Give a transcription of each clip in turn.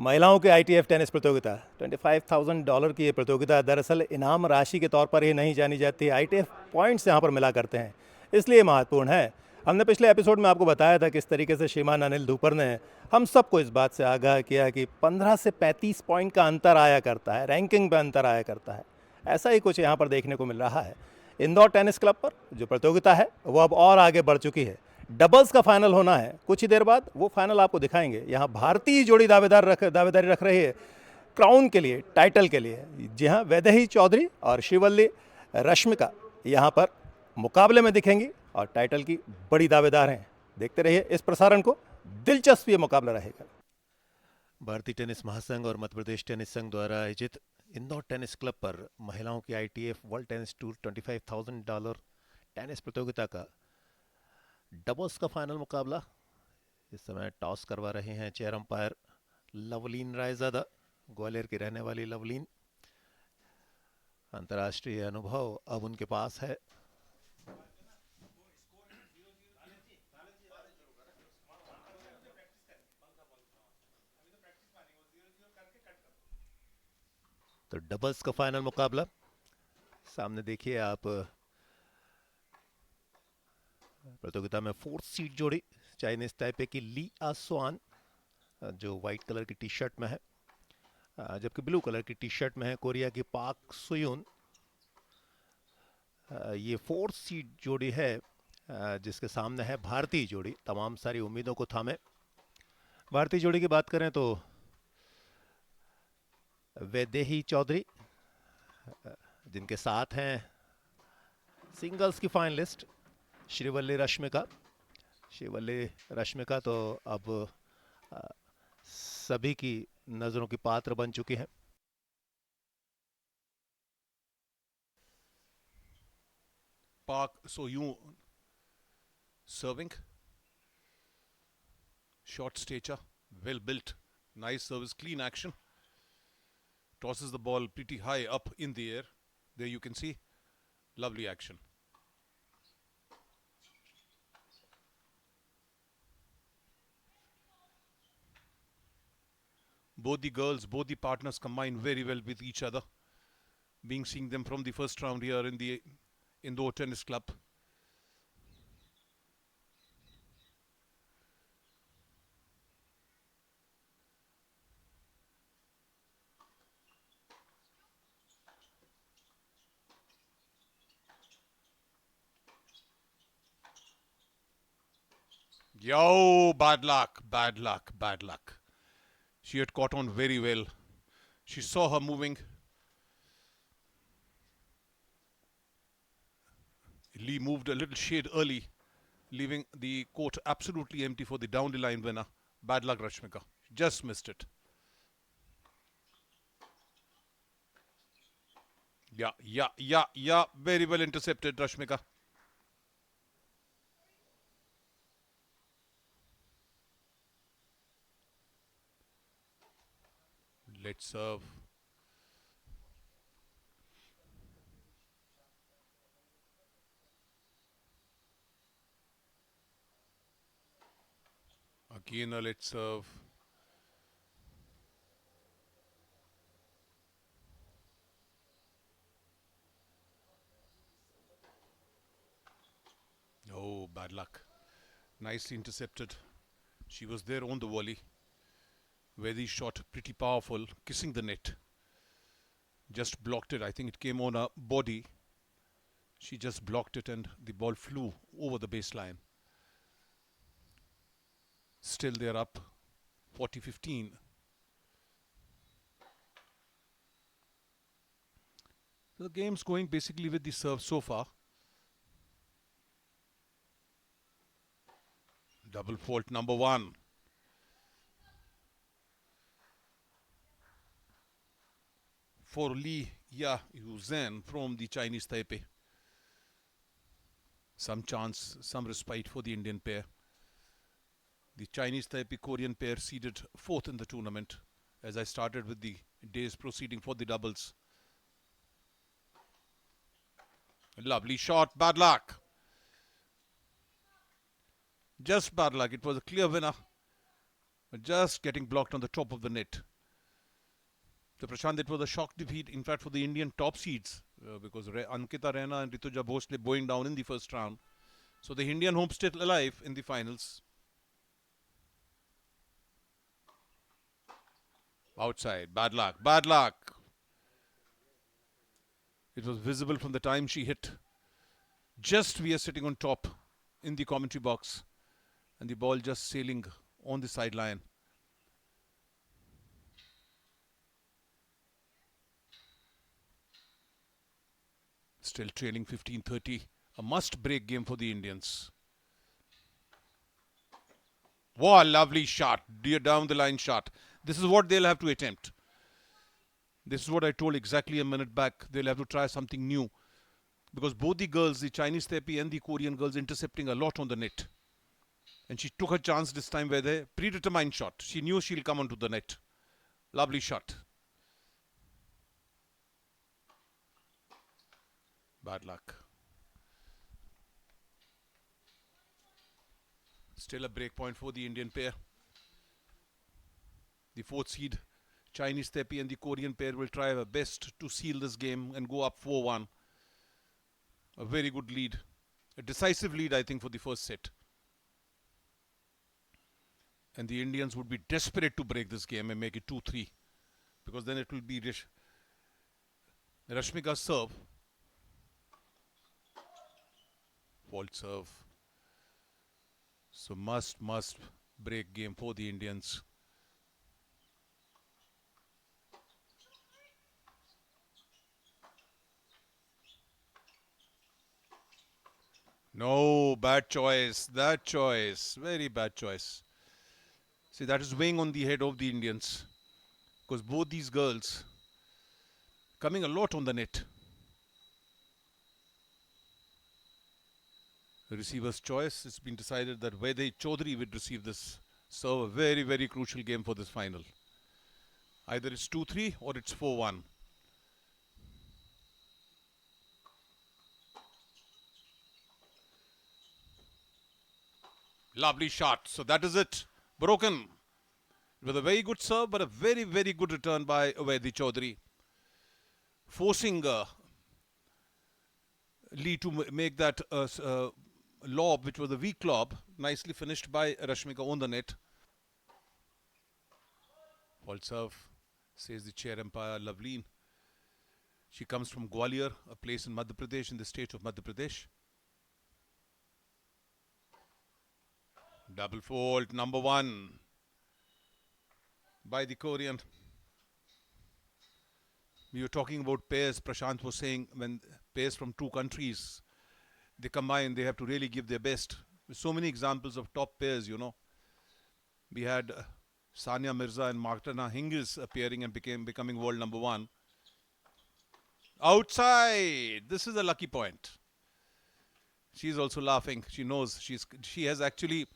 महिलाओं के ITF tennis प्रतियोगिता $25,000 की ये प्रतियोगिता दरअसल इनाम राशि के तौर पर ही नहीं जानी जाती। आईटीएफ पॉइंट्स यहाँ पर मिला करते हैं, इसलिए महत्वपूर्ण है। हमने पिछले एपिसोड में आपको बताया था किस तरीके से श्रीमान अनिल धूपर ने हम सबको इस बात से आगाह किया कि 15 से 35 पॉइंट का अंतर आया करता है, रैंकिंग में अंतर आया करता है। ऐसा ही कुछ यहाँ पर देखने को मिल रहा है। इंदौर टेनिस क्लब पर जो प्रतियोगिता है वो अब और आगे बढ़ चुकी है। डबल्स का फाइनल होना है कुछ ही देर बाद, वो फाइनल आपको दिखाएंगे। यहाँ भारतीय जोड़ी दावेदारी रख रही है क्राउन के लिए, टाइटल के लिए। जी हाँ, वैदेही चौधरी और शिवल्ली रश्मिका यहाँ पर मुकाबले में दिखेंगी और टाइटल की बड़ी दावेदार हैं। देखते रहिए इस प्रसारण को, दिलचस्प ये मुकाबला रहेगा। भारतीय टेनिस महासंघ और मध्य प्रदेश टेनिस संघ द्वारा आयोजित इंदौर टेनिस क्लब पर महिलाओं की ITF world tennis tour $25,000 tennis प्रतियोगिता का डबल्स का फाइनल मुकाबला इस समय टॉस करवा रहे हैं चेयर अंपायर लवलीन रायजादा। ग्वालियर की रहने वाली लवलीन, अंतर्राष्ट्रीय अनुभव अब उनके पास है। तो डबल्स का फाइनल मुकाबला सामने देखिए आप। प्रतियोगिता में 4th सीड जोड़ी चाइनीज ताइपे की ली आ स्वान, जो व्हाइट कलर की टी शर्ट में है, जबकि ब्लू कलर की टी शर्ट में है कोरिया की पाक सुयून। ये 4th सीड जोड़ी है जिसके सामने है भारतीय जोड़ी। तमाम सारी उम्मीदों को थामे। भारतीय जोड़ी की बात करें तो वैदेही चौधरी, जिनके साथ हैं सिंगल्स की फाइनलिस्ट श्रीवल्ली रश्मिका। श्रीवल्ली रश्मिका तो अब सभी की नजरों की पात्र बन चुकी है। Park So-yoon serving. Short stature, well built, nice service, clean action. Tosses the ball pretty high up in the air. There you can see, lovely action. Both the girls, both the partners combine very well with each other. Being seeing them from the first round here in the Indore Tennis Club. Yo, bad luck, bad luck, bad luck. She had caught on very well. She saw her moving. Lee moved a little shade early, leaving the court absolutely empty for the down the line winner. Bad luck, Rashmika. Just missed it. Yeah. Very well intercepted, Rashmika. Let's serve. Again a let's serve. Oh, bad luck. Nicely intercepted. She was there on the volley. Very shot, pretty powerful, kissing the net. Just blocked it. I think it came on her body. She just blocked it and the ball flew over the baseline. Still they're up 40-15. So the game's going basically with the serve so far. Double fault number 1. For Lee Yuzhen from the Chinese Taipei. Some chance, some respite for the Indian pair. The Chinese Taipei Korean pair seeded 4th in the tournament as I started with the days proceeding for the doubles. Lovely shot, bad luck. Just bad luck. It was a clear winner. Just getting blocked on the top of the net. So Prashant, it was a shock defeat, in fact, for the Indian top seeds because Ankita Raina and Rituja Bhosle bowing down in the first round. So the Indian hopes still alive in the finals. Outside, bad luck, bad luck. It was visible from the time she hit. Just we are sitting on top in the commentary box and the ball just sailing on the sideline. Still trailing 15-30. A must-break game for the Indians. Wow, lovely shot. Dear down the line shot. This is what they'll have to attempt. This is what I told exactly a minute back. They'll have to try something new. Because both the girls, the Chinese Tepi and the Korean girls, intercepting a lot on the net. And she took her chance this time with a predetermined shot. She knew she'll come onto the net. Lovely shot. Bad luck. Still a break point for the Indian pair. The fourth seed, Chinese Tepi and the Korean pair will try their best to seal this game and go up 4-1. A very good lead. A decisive lead, I think, for the first set. And the Indians would be desperate to break this game and make it 2-3. Because then it will be Rashmika's serve. Fault serve. So must break game for the Indians. No, bad choice. That choice. Very bad choice. See, that is weighing on the head of the Indians. Because both these girls coming a lot on the net. The receiver's choice. It's been decided that Vaidehi Chaudhary would receive this. So a very, very crucial game for this final. Either it's 2-3 or it's 4-1. Lovely shot. So that is it. Broken. With a very good serve, but a very, very good return by Vaidehi Chaudhary. Forcing Lee to make that lob, which was a weak lob, nicely finished by Rashmika on the net. Fault serve, says the chair umpire, Loveleen. She comes from Gwalior, a place in Madhya Pradesh, in the state of Madhya Pradesh. Double fault, number 1 by the Korean. We were talking about pairs. Prashant was saying when pairs from two countries, they combine, they have to really give their best. There's so many examples of top pairs, you know. We had Sania Mirza and Martina Hingis appearing and becoming world number 1. Outside! This is a lucky point. She's also laughing. She knows she has actually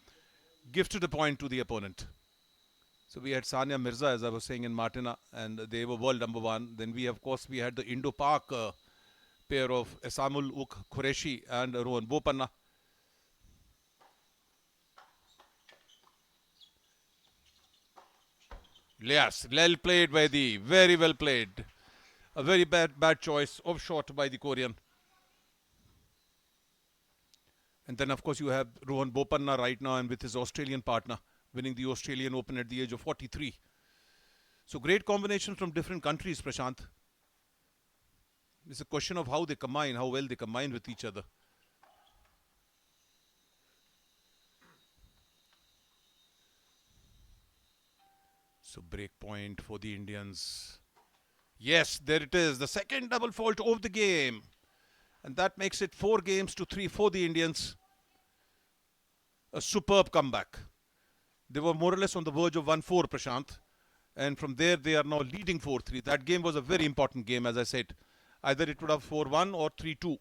gifted a point to the opponent. So we had Sania Mirza, as I was saying, in Martina, and they were world number 1. Then we, of course, we had the Indo-Pak pair of Esamul Uk Qureshi and Rohan Bopanna. Yes, well played by very well played. A very bad choice of shot by the Korean. And then, of course, you have Rohan Bopanna right now and with his Australian partner, winning the Australian Open at the age of 43. So great combinations from different countries, Prashant. It's a question of how they combine, how well they combine with each other. So break point for the Indians. Yes, there it is. The second double fault of the game. And that makes it 4-3 for the Indians. A superb comeback. They were more or less on the verge of 1-4, Prashant. And from there, they are now leading 4-3. That game was a very important game, as I said. Either it would have 4-1 or 3-2.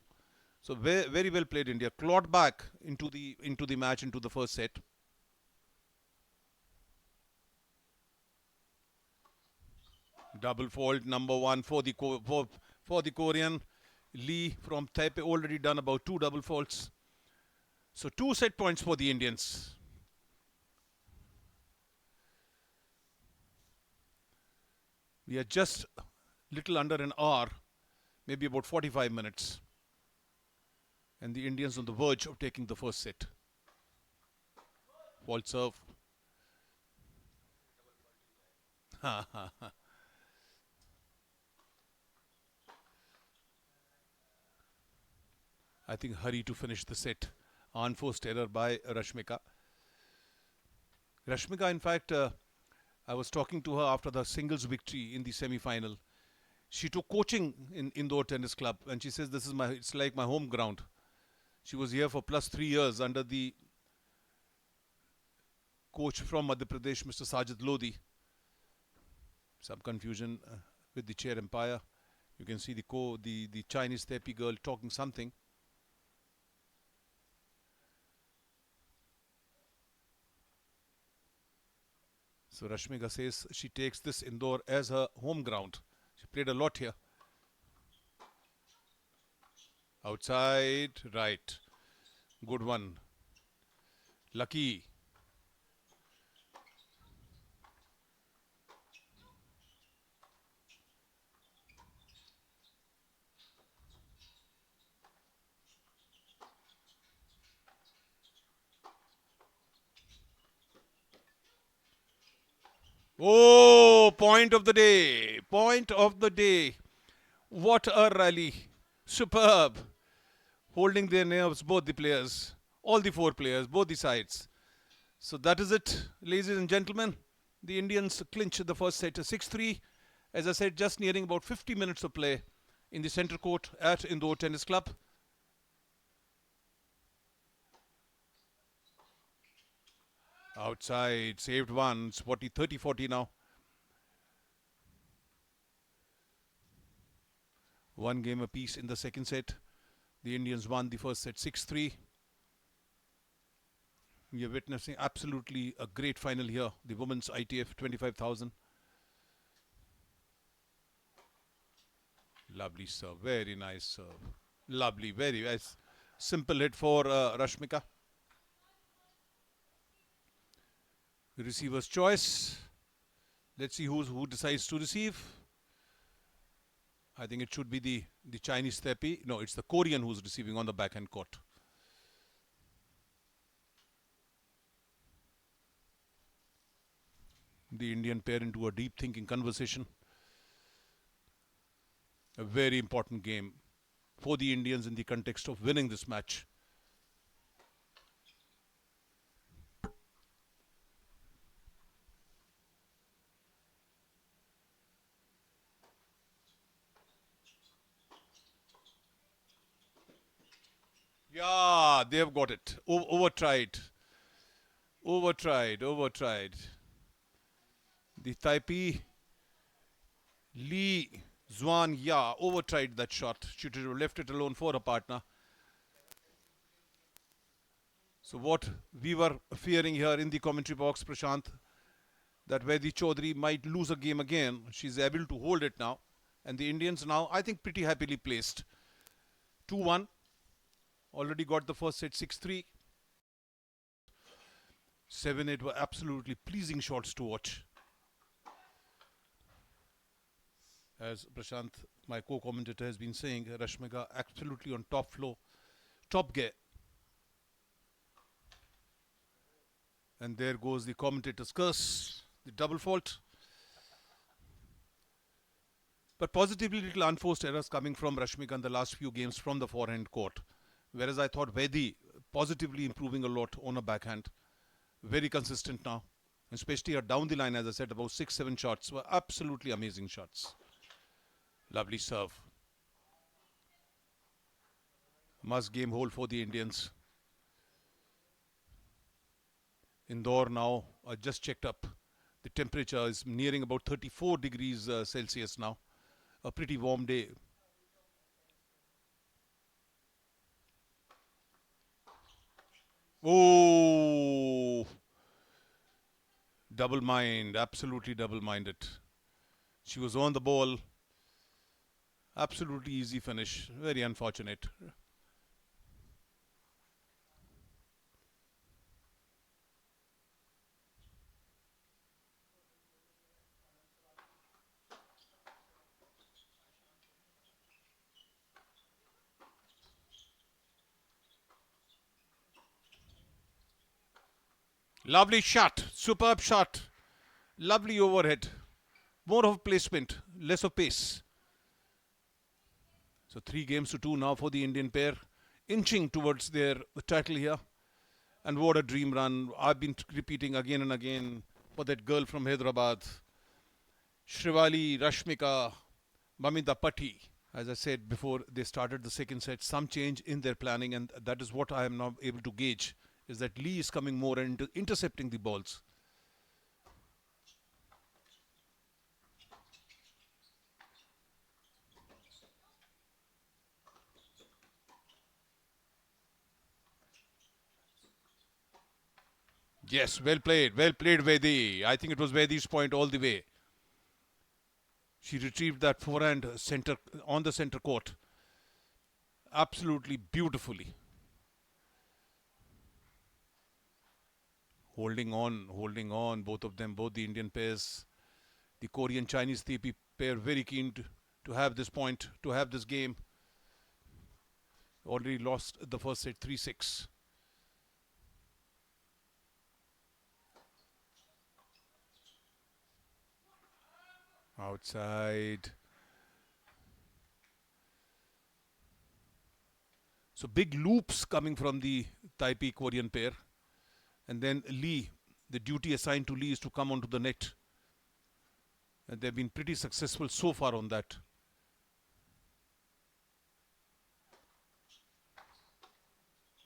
So very, very well played India. Clawed back into the match, into the first set. Double fault, number 1 for the Korean. Lee from Taipei already done about 2 double faults. So 2 set points for the Indians. We are just little under an hour, maybe about 45 minutes. And the Indians on the verge of taking the first set. Fault serve. I think hurry to finish the set. Unforced error by Rashmika. Rashmika, in fact, I was talking to her after the singles victory in the semi-final. She took coaching in Indore Tennis Club, and she says it's like my home ground. She was here for plus 3 years under the coach from Madhya Pradesh, Mr. Sajid Lodi. Some confusion with the chair umpire. You can see the Chinese Tepi girl talking something. So Rashmika says she takes this Indore as her home ground. She played a lot here. Outside, right. Good one. Lucky. Oh, point of the day. Point of the day. What a rally. Superb. Holding their nerves, both the players. All the 4 players, both the sides. So that is it, ladies and gentlemen. The Indians clinch the first set 6-3. As I said, just nearing about 50 minutes of play in the centre court at Indore Tennis Club. Outside, saved one. It's 30-40 now. One game apiece in the second set. The Indians won the first set 6-3. We are witnessing absolutely a great final here. The women's ITF 25,000. Lovely serve. Very nice serve. Lovely. Very nice. Simple hit for Rashmika. Receiver's choice. Let's see who decides to receive. I think it should be the Chinese Tepi. No, it's the Korean who's receiving on the backhand court. The Indian pair into a deep thinking conversation. A very important game for the Indians in the context of winning this match. Yeah, they have got it. Overtried. The Taipei Li Zhuan Ya overtried that shot. Should have left it alone for a partner. So what we were fearing here in the commentary box, Prashant, that Vaidi Chaudhary might lose a game again. She's able to hold it now. And the Indians now, I think, pretty happily placed. 2-1. Already got the first set 6-3. 7-8 were absolutely pleasing shots to watch. As Prashant, my co-commentator, has been saying, Rashmika absolutely on top flow, top gear. And there goes the commentator's curse, the double fault. But positively little unforced errors coming from Rashmika in the last few games from the forehand court. Whereas I thought Vaidi positively improving a lot on a backhand. Very consistent now. Especially her down the line, as I said, about 6-7 shots were absolutely amazing shots. Lovely serve. Must game hold for the Indians. Indore now, I just checked up. The temperature is nearing about 34 degrees Celsius now. A pretty warm day. Oh, double mind, absolutely double-minded. She was on the ball. Absolutely easy finish. Very unfortunate. Lovely shot. Superb shot. Lovely overhead. More of placement, less of pace. So 3 games to 2 now for the Indian pair, inching towards their title here. And what a dream run. I've been repeating again and again for that girl from Hyderabad, Shrivali, Rashmika, Mamita Patti. As I said before they started the second set, some change in their planning, and that is what I am now able to gauge, is that Lee is coming more and intercepting the balls. Yes, well played, Vedi. I think it was Vedi's point all the way. She retrieved that forehand center on the center court absolutely beautifully. Holding on, both of them, both the Indian pairs, the Korean Chinese TP pair, very keen to have this point, to have this game. Already lost the first set 3-6. Outside. So big loops coming from the Taipei Korean pair. And then Lee, the duty assigned to Lee is to come onto the net. And they've been pretty successful so far on that.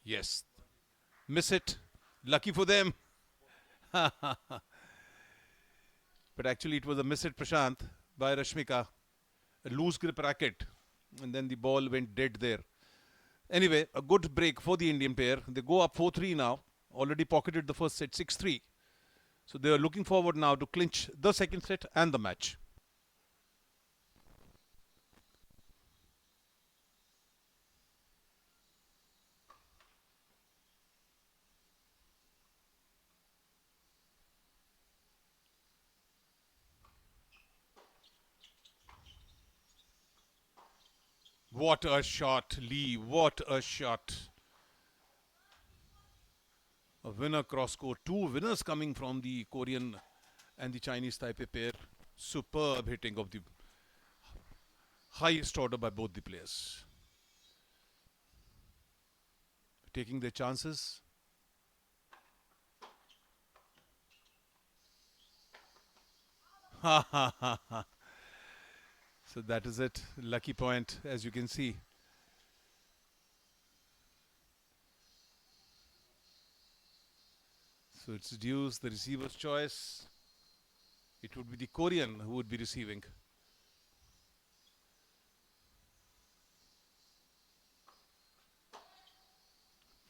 Yes. Miss it. Lucky for them. But actually it was a miss it, Prashant, by Rashmika. A loose grip racket. And then the ball went dead there. Anyway, a good break for the Indian pair. They go up 4-3 now. Already pocketed the first set 6-3. So they are looking forward now to clinch the second set and the match. What a shot, Lee. What a shot. A winner cross court. Two winners coming from the Korean and the Chinese Taipei pair. Superb hitting of the highest order by both the players. Taking their chances. Ha ha ha ha. So that is it. Lucky point, as you can see. So it's deuce, the receiver's choice. It would be the Korean who would be receiving.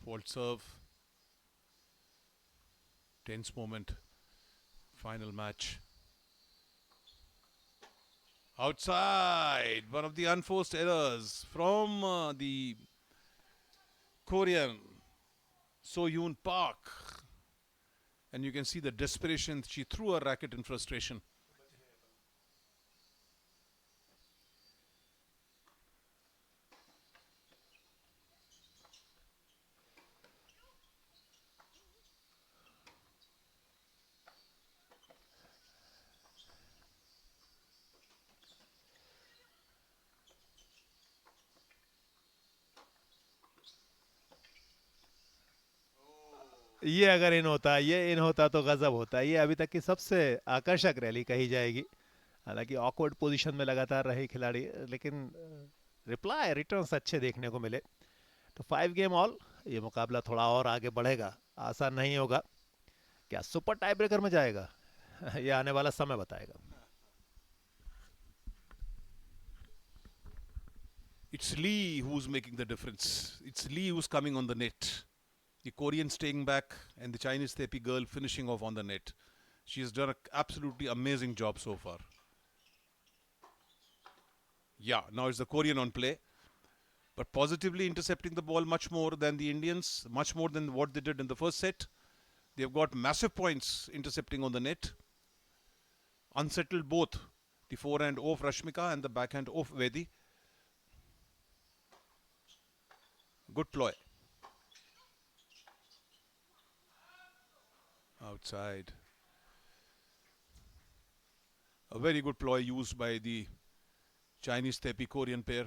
Fault serve. Tense moment. Final match. Outside. One of the unforced errors from the Korean So-Yoon Park. And you can see the desperation. She threw her racket in frustration. ये अगर इन होता तो गजब होता। ये अभी तक की सबसे आकर्षक रैली कही जाएगी। हालांकि ऑकवर्ड पोजीशन में लगातार रहे खिलाड़ी, लेकिन रिप्लाई रिटर्न्स अच्छे देखने को मिले। तो 5 गेम ऑल, ये मुकाबला थोड़ा और आगे बढ़ेगा, आसान नहीं होगा। क्या सुपर टाई ब्रेकर में जाएगा? ये आने वाला समय बताएगा। It's Lee who's making the difference. It's Lee who's coming on the net. The Korean staying back and the Chinese Tepi girl finishing off on the net. She has done an absolutely amazing job so far. Yeah, now it's the Korean on play. But positively intercepting the ball much more than the Indians, much more than what they did in the first set. They've got massive points intercepting on the net. Unsettled both the forehand of Rashmika and the backhand of Vedi. Good ploy. outside. A very good ploy used by the Chinese Tepi Korean pair,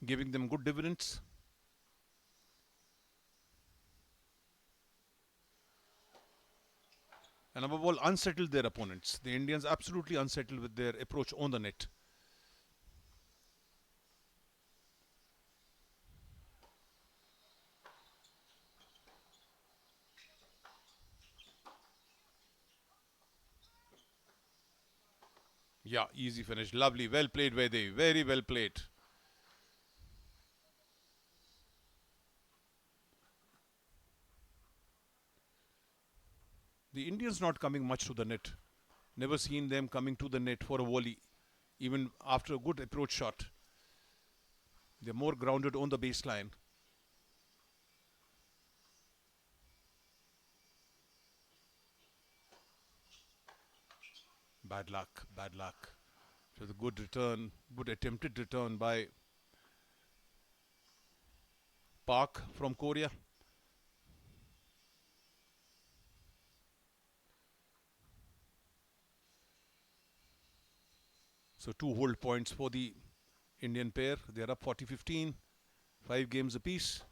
giving them good dividends. And above all, unsettled their opponents. The Indians absolutely unsettled with their approach on the net. Yeah, easy finish. Lovely. Well played, Vaidehi. Very well played. The Indians not coming much to the net. Never seen them coming to the net for a volley, even after a good approach shot. They're more grounded on the baseline. Bad luck, bad luck. It was a good return, good attempted return by Park from Korea. So 2 hold points for the Indian pair. They're up 40-15, 5 games apiece.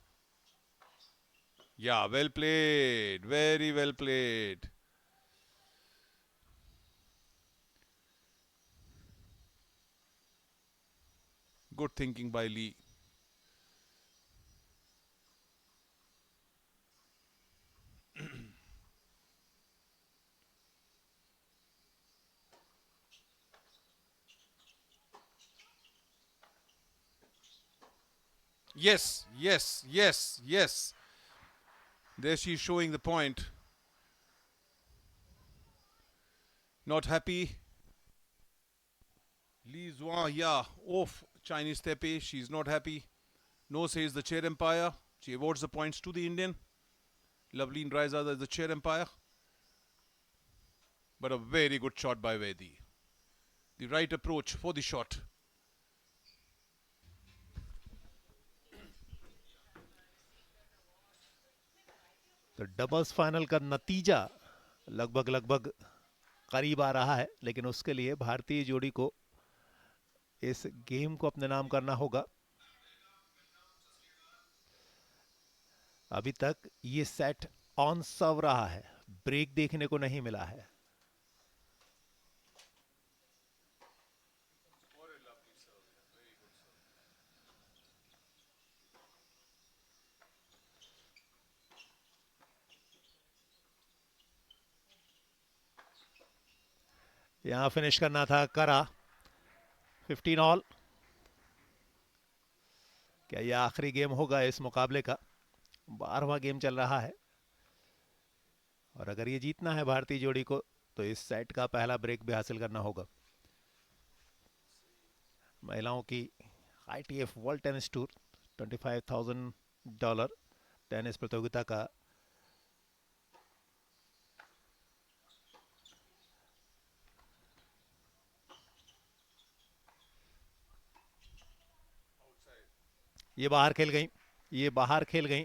Yeah, well played, very well played. Good thinking by Lee. Yes, yes, yes, yes. There she's showing the point. Not happy. Li Zuan, yeah, off Chinese Tepe. She's not happy. No, says the chair umpire. She awards the points to the Indian. Loveleen Raizada is the chair umpire. But a very good shot by Vaidehi. The right approach for the shot. तो doubles final का नतीजा लगभग करीब आ रहा है, लेकिन उसके लिए भारतीय जोड़ी को इस गेम को अपने नाम करना होगा। अभी तक ये सेट ऑन सर्व रहा है, ब्रेक देखने को नहीं मिला है। यहां फिनिश करना था, करा। 15 ऑल। क्या यह आखिरी गेम होगा इस मुकाबले का? 12वां गेम चल रहा है और अगर ये जीतना है भारतीय जोड़ी को तो इस सेट का पहला ब्रेक भी हासिल करना होगा। महिलाओं की ITF world tennis tour $25,000 tennis प्रतियोगिता का ये बाहर खेल गई, ये बाहर खेल गई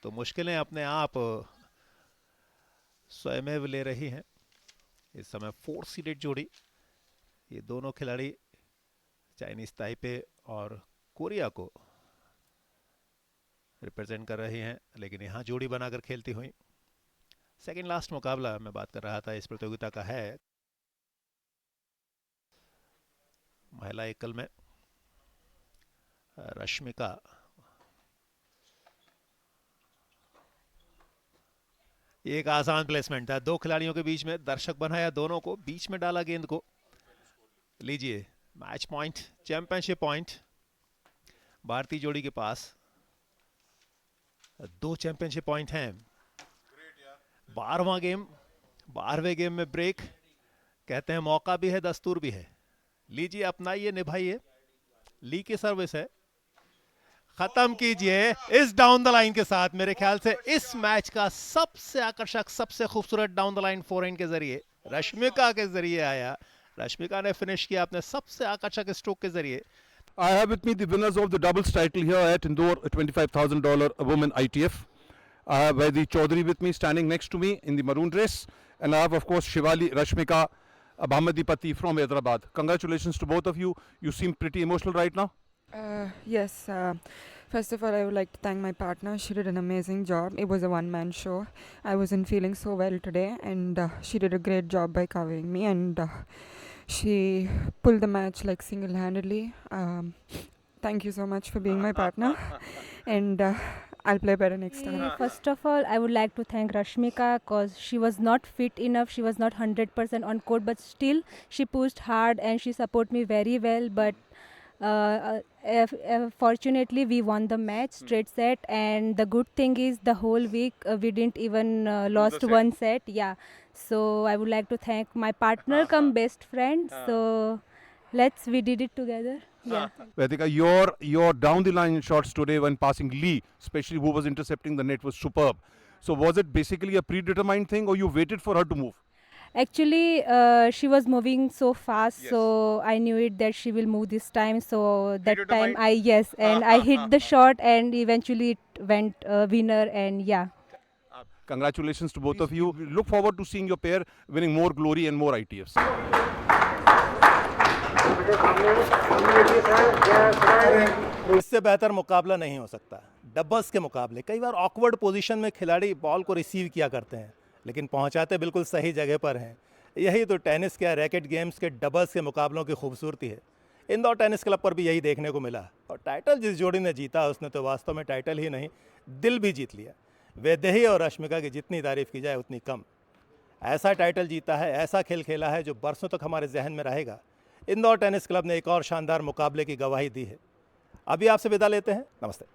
तो मुश्किलें अपने आप स्वयमेव ले रही हैं। इस समय 4 सीडेड जोड़ी, ये दोनों खिलाड़ी चाइनीज ताइपे और कोरिया को रिप्रेजेंट कर रही हैं, लेकिन यहाँ जोड़ी बनाकर खेलती हुई। सेकंड लास्ट मुकाबला मैं बात कर रहा था इस प्रतियोगिता का है महिला एकल में। रश्मिका एक आसान प्लेसमेंट था, 2 खिलाड़ियों के बीच में, दर्शक बनाया दोनों को, बीच में डाला गेंद को। लीजिए मैच पॉइंट, चैंपियनशिप पॉइंट भारतीय जोड़ी के पास। 2 चैंपियनशिप पॉइंट हैं। 12वां गेम, 12वें गेम में ब्रेक। कहते हैं मौका भी है, दस्तूर भी है। लीजिए अपनाइए, निभाइए। ली की सर्विस है, खत्म कीजिए इस डाउन द लाइन के साथ। मेरे ख्याल से इस मैच का सबसे आकर्षक, सबसे खूबसूरत डाउन द लाइन फोरहैंड के जरिए रश्मिका के जरिए आया। रश्मिका ने फिनिश किया अपने सबसे आकर्षक स्ट्रोक के जरिए। I have with me the winners of the doubles title here at Indore, $25,000 women ITF. I have Vaidi Chaudhary with me, standing next to me in the maroon dress. And I have, of course, Shivali Rashmika Bhamadipati from Hyderabad. Congratulations to both of you. You seem pretty emotional right now. Yes. First of all, I would like to thank my partner. She did an amazing job. It was a one-man show. I wasn't feeling so well today, and she did a great job by covering me. And she pulled the match like single-handedly. Thank you so much for being my partner, and I'll play better next time. First of all, I would like to thank Rashmika because she was not fit enough. She was not 100% on court, but still she pushed hard and she supported me very well. But fortunately, we won the match straight set. And the good thing is the whole week we didn't even lost one set. Yeah. So I would like to thank my partner, come best friend. So we did it together. Yeah. Vedika, your down the line shots today when passing Lee, especially who was intercepting the net, was superb. So was it basically a predetermined thing, or you waited for her to move? Actually, she was moving so fast, so I knew it that she will move this time. So that time I hit the shot, and eventually it went winner. And yeah. Congratulations to both of you. We look forward to seeing your pair winning more glory and more ITFs. इससे बेहतर मुकाबला नहीं हो सकता। Doubles के मुकाबले कई बार awkward position में खिलाड़ी बॉल को रिसीव किया करते हैं, लेकिन पहुंचाते बिल्कुल सही जगह पर हैं। यही तो टेनिस के रैकेट गेम्स के डबल्स के मुकाबलों की खूबसूरती है। इंदौर टेनिस क्लब पर भी यही देखने को मिला। और टाइटल जिस जोड़ी ने जीता उसने तो वास्तव में टाइटल ही नहीं, दिल भी जीत लिया। वैदेही और रश्मिका की जितनी तारीफ़ की जाए उतनी कम। ऐसा टाइटल जीता है, ऐसा खेल खेला है जो बरसों तक हमारे जहन में रहेगा। इंदौर टेनिस क्लब ने एक और शानदार मुकाबले की गवाही दी है। अभी आपसे विदा लेते हैं। नमस्ते।